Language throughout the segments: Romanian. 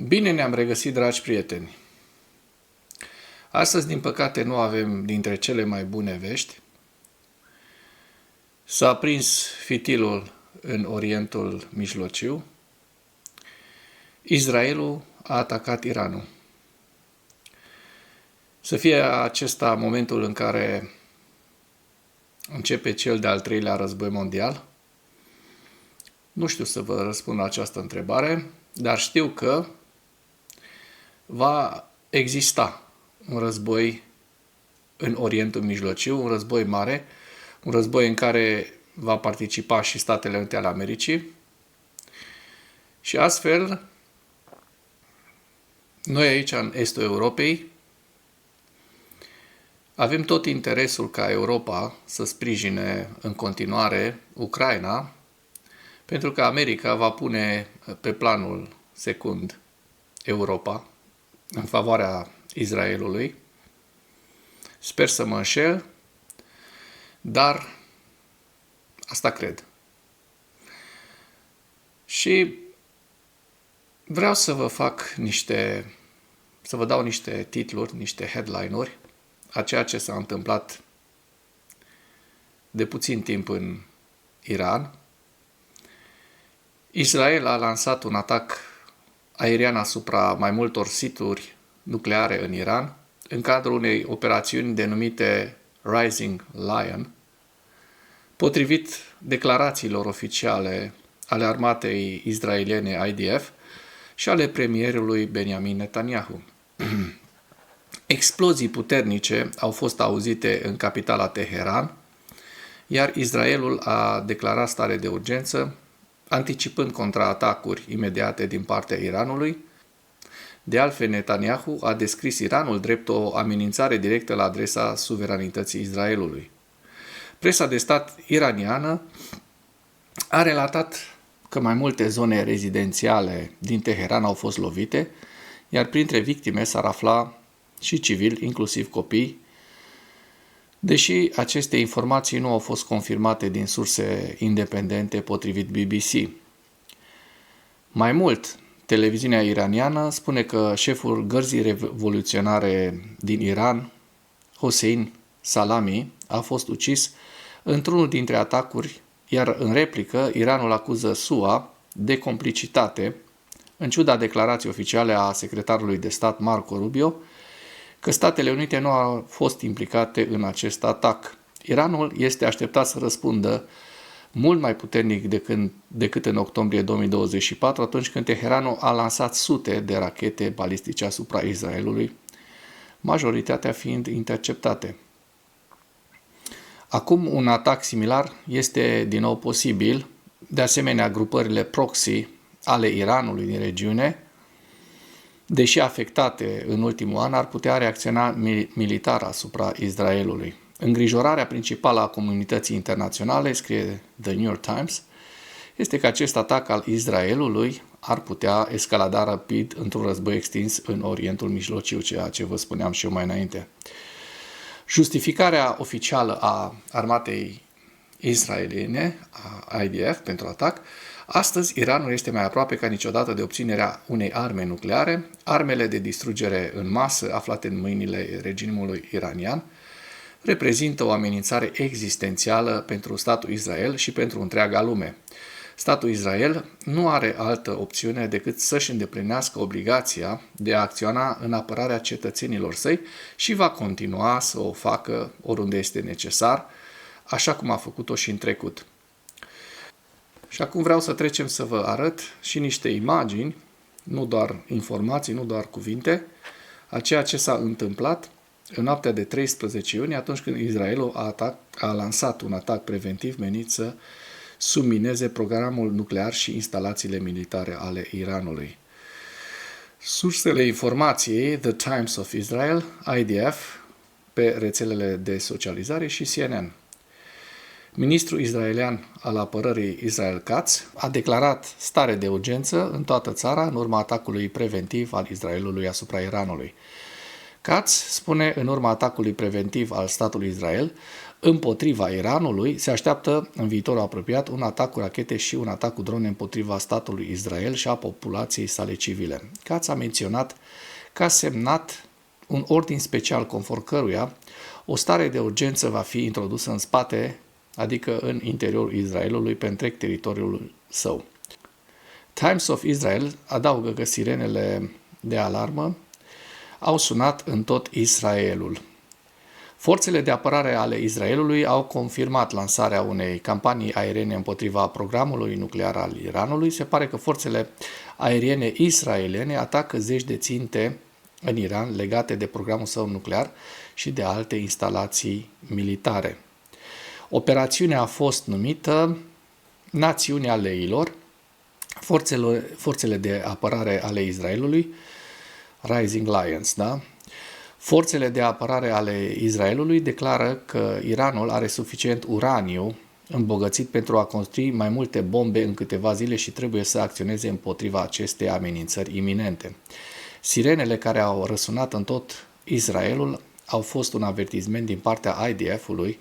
Bine ne-am regăsit, dragi prieteni! Astăzi, din păcate, nu avem dintre cele mai bune vești. S-a aprins fitilul în Orientul Mijlociu. Israelul a atacat Iranul. Să fie acesta momentul în care începe cel de-al treilea război mondial? Nu știu să vă răspund la această întrebare, dar știu că va exista un război în Orientul Mijlociu, un război mare, un război în care va participa și Statele Unite ale Americii. Și astfel, noi aici, în estul Europei, avem tot interesul ca Europa să sprijine în continuare Ucraina, pentru că America va pune pe planul secund Europa în favoarea Israelului. Sper să mă înșel, dar asta cred. Și vreau să vă dau niște titluri, niște headline-uri a ceea ce s-a întâmplat de puțin timp în Iran. Israel a lansat un atac aerian asupra mai multor situri nucleare în Iran, în cadrul unei operațiuni denumite Rising Lion, potrivit declarațiilor oficiale ale armatei israeliene IDF și ale premierului Benjamin Netanyahu. Explozii puternice au fost auzite în capitala Teheran, iar Israelul a declarat stare de urgență, anticipând contraatacuri imediate din partea Iranului. De altfel, Netanyahu a descris Iranul drept o amenințare directă la adresa suveranității Israelului. Presa de stat iraniană a relatat că mai multe zone rezidențiale din Teheran au fost lovite, iar printre victime s-ar afla și civili, inclusiv copii, deși aceste informații nu au fost confirmate din surse independente potrivit BBC. Mai mult, televiziunea iraniană spune că șeful gărzii revoluționare din Iran, Hossein Salami, a fost ucis într-unul dintre atacuri, iar în replică Iranul acuză SUA de complicitate, în ciuda declarației oficiale a secretarului de stat Marco Rubio, că Statele Unite nu au fost implicate în acest atac. Iranul este așteptat să răspundă mult mai puternic decât în octombrie 2024, atunci când Teheranul a lansat sute de rachete balistice asupra Israelului, majoritatea fiind interceptate. Acum un atac similar este din nou posibil, de asemenea grupările proxy ale Iranului din regiune, deși afectate în ultimul an, ar putea reacționa militar asupra Israelului. Îngrijorarea principală a comunității internaționale, scrie The New York Times, este că acest atac al Israelului ar putea escalada rapid într-un război extins în Orientul Mijlociu, ceea ce vă spuneam și eu mai înainte. Justificarea oficială a armatei israeliene, a IDF, pentru atac: astăzi, Iranul este mai aproape ca niciodată de obținerea unei arme nucleare. Armele de distrugere în masă aflate în mâinile regimului iranian reprezintă o amenințare existențială pentru statul Israel și pentru întreaga lume. Statul Israel nu are altă opțiune decât să-și îndeplinească obligația de a acționa în apărarea cetățenilor săi și va continua să o facă oriunde este necesar, așa cum a făcut-o și în trecut. Și acum vreau să trecem să vă arăt și niște imagini, nu doar informații, nu doar cuvinte, a ceea ce s-a întâmplat în noaptea de 13 iunie, atunci când Israelul a lansat un atac preventiv menit să submineze programul nuclear și instalațiile militare ale Iranului. Sursele informației: The Times of Israel, IDF, pe rețelele de socializare și CNN. Ministrul israelian al apărării Israel Katz a declarat stare de urgență în toată țara în urma atacului preventiv al Israelului asupra Iranului. Katz spune: în urma atacului preventiv al statului Israel, Împotriva Iranului se așteaptă în viitorul apropiat un atac cu rachete și un atac cu drone împotriva statului Israel și a populației sale civile. Katz a menționat că a semnat un ordin special conform căruia o stare de urgență va fi introdusă în spate, adică în interiorul Israelului, pe întreg teritoriul său. Times of Israel adaugă că sirenele de alarmă au sunat în tot Israelul. Forțele de apărare ale Israelului au confirmat lansarea unei campanii aeriene împotriva programului nuclear al Iranului. Se pare că forțele aeriene israeliene atacă zeci de ținte în Iran legate de programul său nuclear și de alte instalații militare. Operațiunea a fost numită Națiunea Leilor. Forțele de apărare ale Israelului, Rising Lions, da? Forțele de apărare ale Israelului declară că Iranul are suficient uraniu îmbogățit pentru a construi mai multe bombe în câteva zile și trebuie să acționeze împotriva acestei amenințări iminente. Sirenele care au răsunat în tot Israelul au fost un avertisment din partea IDF-ului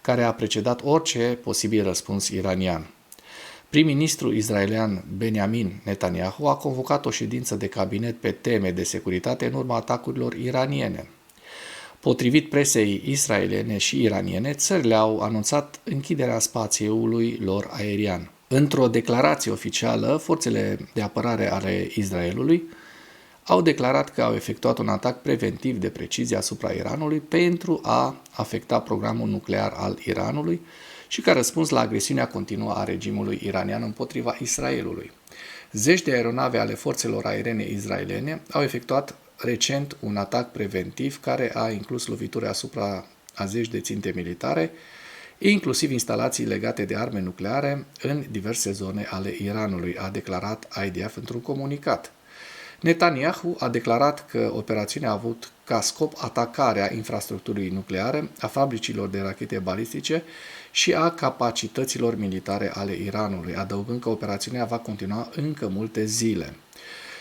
care a precedat orice posibil răspuns iranian. Prim-ministrul israelian Benjamin Netanyahu a convocat o ședință de cabinet pe teme de securitate în urma atacurilor iraniene. Potrivit presei israeliene și iraniene, țările au anunțat închiderea spațiului lor aerian. Într-o declarație oficială, forțele de apărare ale Israelului au declarat că au efectuat un atac preventiv de precizie asupra Iranului pentru a afecta programul nuclear al Iranului și ca răspuns la agresiunea continuă a regimului iranian împotriva Israelului. Zeci de aeronave ale forțelor aeriene israeliene au efectuat recent un atac preventiv care a inclus lovituri asupra a zeci de ținte militare, inclusiv instalații legate de arme nucleare în diverse zone ale Iranului, a declarat IDF într-un comunicat. Netanyahu a declarat că operațiunea a avut ca scop atacarea infrastructurii nucleare, a fabricilor de rachete balistice și a capacităților militare ale Iranului, adăugând că operațiunea va continua încă multe zile.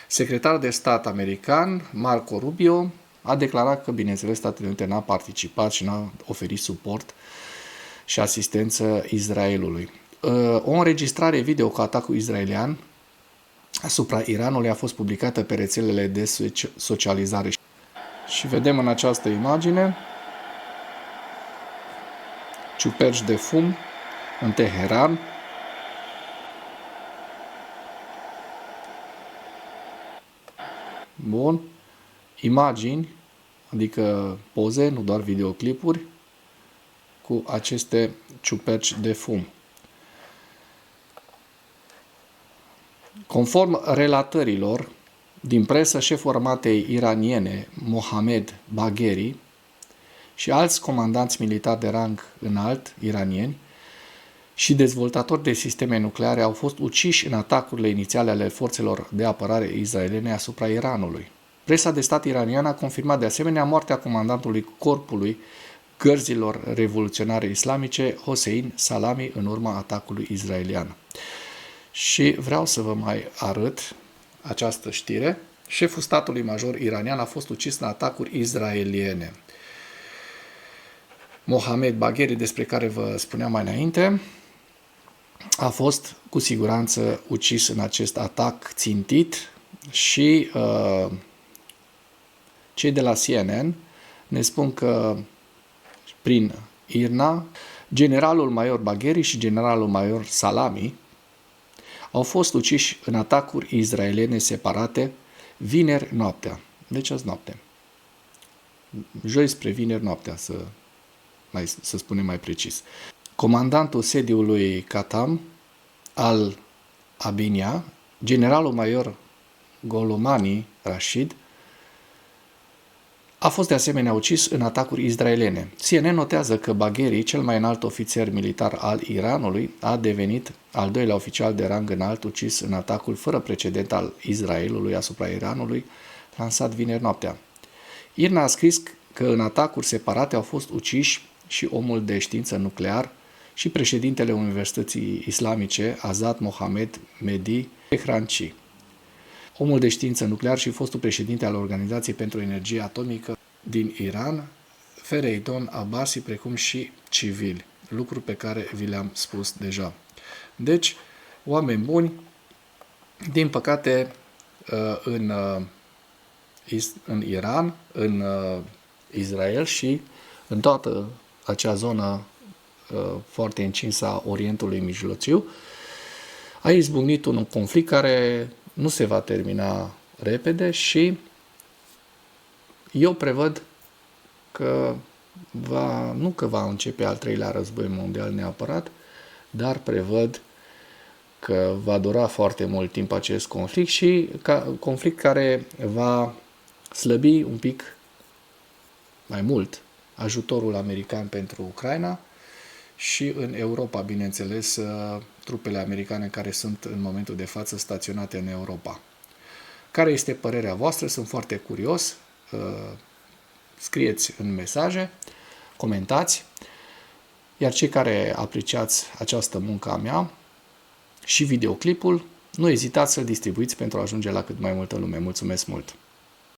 Secretarul de stat american, Marco Rubio, a declarat că, bineînțeles, Statele Unite n-a participat și n-a oferit suport și asistență Israelului. O înregistrare video cu atacul israelian asupra Iranului a fost publicată pe rețelele de socializare. Și vedem în această imagine ciuperci de fum în Teheran. Bun. Imagini, adică poze, nu doar videoclipuri, cu aceste ciuperci de fum. Conform relatărilor din presă, șeful armatei iraniene, Mohamed Bagheri, și alți comandanți militari de rang înalt iranieni și dezvoltatori de sisteme nucleare au fost uciși în atacurile inițiale ale forțelor de apărare israeliene asupra Iranului. Presa de stat iraniană a confirmat de asemenea moartea comandantului corpului gărzilor revoluționare islamice, Hossein Salami, în urma atacului israelian. Și vreau să vă mai arăt această știre. Șeful statului major iranian a fost ucis în atacuri israeliene. Mohamed Bagheri, despre care vă spuneam mai înainte, a fost cu siguranță ucis în acest atac țintit și cei de la CNN ne spun că prin IRNA, generalul major Bagheri și generalul major Salami au fost uciși în atacuri israeliene separate vineri noaptea. Deci azi noapte. Joi spre vineri noaptea, să spunem mai precis. Comandantul sediului Qatam al Abinia, generalul major Golomani Rashid, a fost de asemenea ucis în atacuri israeliene. CNN notează că Bagheri, cel mai înalt ofițer militar al Iranului, a devenit al doilea oficial de rang înalt ucis în atacul fără precedent al Israelului asupra Iranului, lansat vineri noaptea. IRNA a scris că în atacuri separate au fost uciși și omul de știință nuclear și președintele Universității Islamice, Azad Mohamed Mehdi Tehranci. Omul de știință nuclear și fostul președinte al Organizației pentru Energie Atomică din Iran, Fereidon, Abasi, precum și civili, lucruri pe care vi le-am spus deja. Deci, oameni buni, din păcate, în Iran, în Israel și în toată acea zonă foarte încinsă a Orientului Mijlociu, a izbucnit un conflict care nu se va termina repede și eu prevăd că nu că va începe al treilea război mondial neapărat, dar prevăd că va dura foarte mult timp acest conflict și conflict care va slăbi un pic mai mult ajutorul american pentru Ucraina și în Europa, bineînțeles, trupele americane care sunt în momentul de față staționate în Europa. Care este părerea voastră? Sunt foarte curios. Scrieți în mesaje, comentați, iar cei care apreciați această muncă a mea și videoclipul, nu ezitați să-l distribuiți pentru a ajunge la cât mai multă lume. Mulțumesc mult!